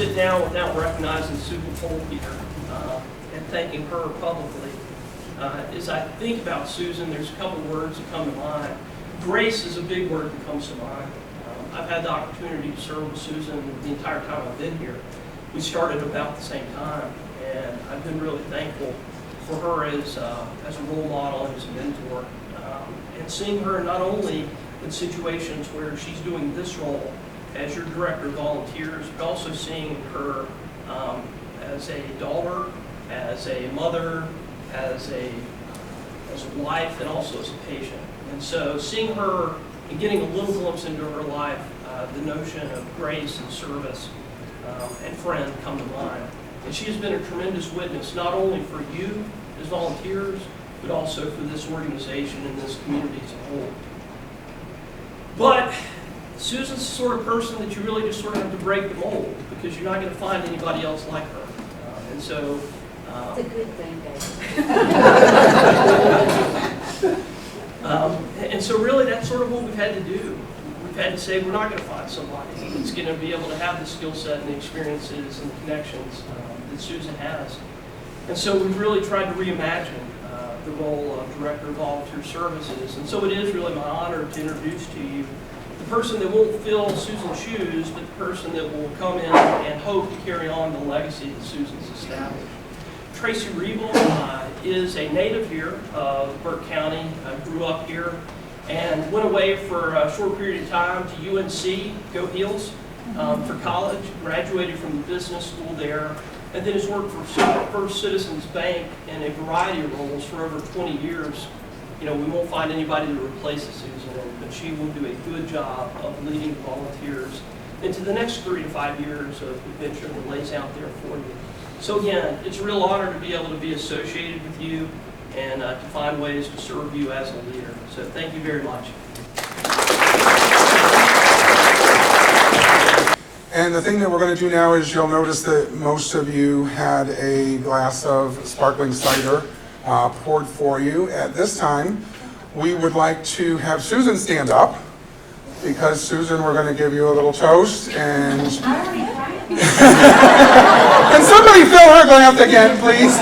sit down without recognizing Susan Pollpeter and thanking her publicly. As I think about Susan, there's a couple words that come to mind. Grace is a big word that comes to mind. I've had the opportunity to serve with Susan the entire time I've been here. We started about the same time, and I've been really thankful for her as a role model and as a mentor. And seeing her not only in situations where she's doing this role as your director of volunteers, but also seeing her as a daughter, as a mother, as a wife, and also as a patient. And so seeing her and getting a little glimpse into her life, the notion of grace and service and friend come to mind. And she has been a tremendous witness, not only for you as volunteers, but also for this organization and this community as a whole. But Susan's the sort of person that you really just sort of have to break the mold, because you're not going to find anybody else like her. And so it's a good thing, David. And so really that's sort of what we've had to do. We've had to say we're not going to find somebody that's going to be able to have the skill set and the experiences and the connections that Susan has. And so we've really tried to reimagine the role of Director of Volunteer Services. And so it is really my honor to introduce to you the person that won't fill Susan's shoes, but the person that will come in and hope to carry on the legacy that Susan's established. Traci Riebel is a native here of Burke County, grew up here, and went away for a short period of time to UNC, go Heels, for college, graduated from the business school there, and then has worked for First Citizens Bank in a variety of roles for over 20 years. You know, we won't find anybody to replace Susan, but she will do a good job of leading volunteers into the next 3 to 5 years of adventure that lays out there for you. So again, it's a real honor to be able to be associated with you and to find ways to serve you as a leader. So thank you very much. And the thing that we're going to do now is you'll notice that most of you had a glass of sparkling cider poured for you. At this time, we would like to have Susan stand up, because Susan, we're going to give you a little toast. And can somebody fill her glass again, please?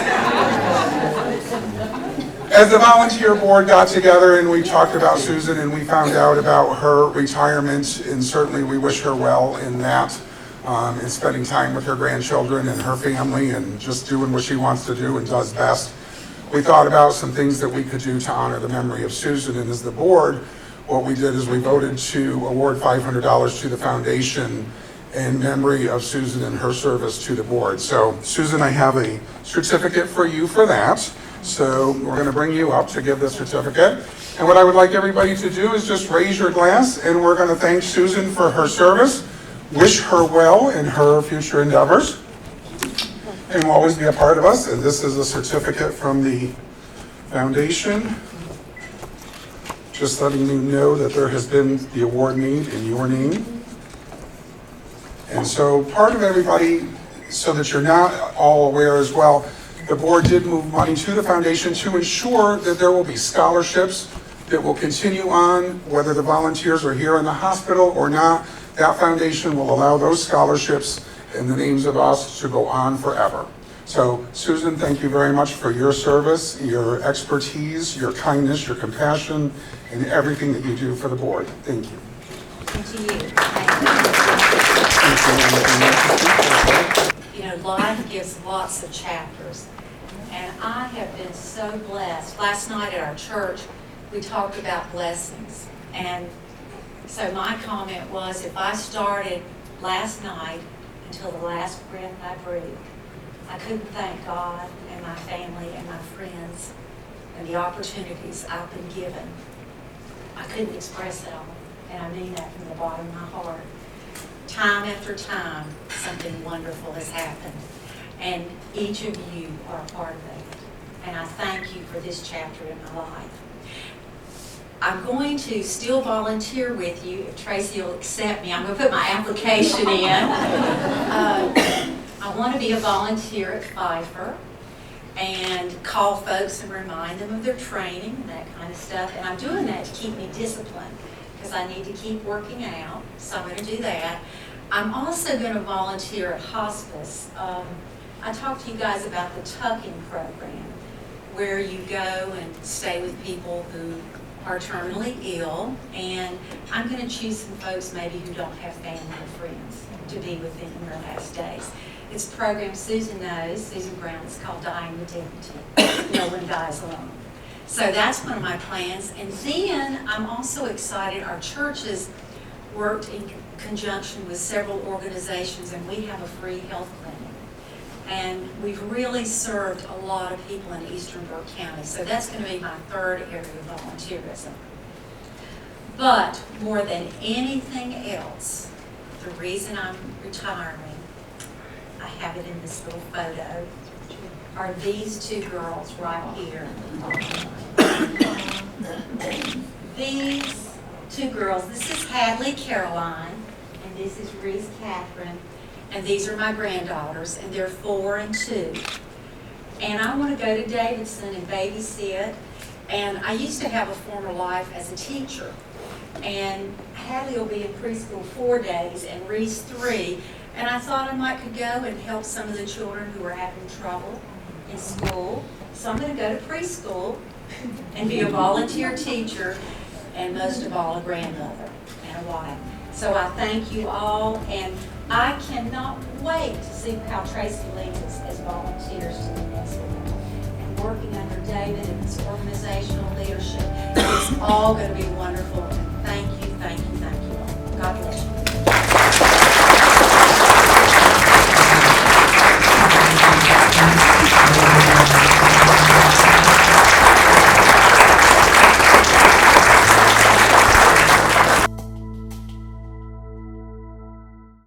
As the volunteer board got together and we talked about Susan and we found out about her retirement, and certainly we wish her well in that, and spending time with her grandchildren and her family and just doing what she wants to do and does best. We thought about some things that we could do to honor the memory of Susan, and as the board, what we did is we voted to award $500 to the foundation in memory of Susan and her service to the board. So Susan, I have a certificate for you for that. So we're going to bring you up to give the certificate. And what I would like everybody to do is just raise your glass, and we're going to thank Susan for her service, wish her well in her future endeavors, and will always be a part of us. And this is a certificate from the foundation, just letting you know that there has been the award made in your name. And so part of everybody, so that you're not all aware as well, the board did move money to the foundation to ensure that there will be scholarships that will continue on, whether the volunteers are here in the hospital or not. That foundation will allow those scholarships in the names of us to go on forever. So Susan, thank you very much for your service, your expertise, your kindness, your compassion, and everything that you do for the board. Thank you. And to you. You know, life gives lots of chapters, and I have been so blessed. Last night at our church, we talked about blessings, and so my comment was, if I started last night until the last breath I breathed, I couldn't thank God and my family and my friends and the opportunities I've been given. I couldn't express it all, and I mean that from the bottom of my heart. Time after time, something wonderful has happened, and each of you are a part of it. And I thank you for this chapter in my life. I'm going to still volunteer with you if Traci will accept me. I'm going to put my application in. I want to be a volunteer at Pfeiffer and call folks and remind them of their training and that kind of stuff. And I'm doing that to keep me disciplined, because I need to keep working out, so I'm going to do that. I'm also going to volunteer at hospice. I talked to you guys about the tuck-in program, where you go and stay with people who are terminally ill, and I'm going to choose some folks maybe who don't have family or friends to be with them in their last days. It's a program Susan knows, Susan Brown. It's called Dying with Dignity. No one dies alone. So that's one of my plans. And then I'm also excited, our church has worked in conjunction with several organizations, and we have a free health clinic. And we've really served a lot of people in Eastern Burke County. So that's going to be my third area of volunteerism. But more than anything else, the reason I'm retiring, I have it in this little photo, are these two girls right here. These two girls, this is Hadley Caroline, and this is Reese Catherine, and these are my granddaughters, and they're 4 and 2. And I want to go to Davidson and babysit, and I used to have a former life as a teacher, and Hadley will be in preschool 4 days, and Reese 3, and I thought I might could go and help some of the children who are having trouble in school. So I'm going to go to preschool and be a volunteer teacher, and most of all, a grandmother and a wife. So I thank you all, and I cannot wait to see how Tracy leads us as volunteers to the next level. And working under David and his organizational leadership, it's all going to be wonderful. And thank you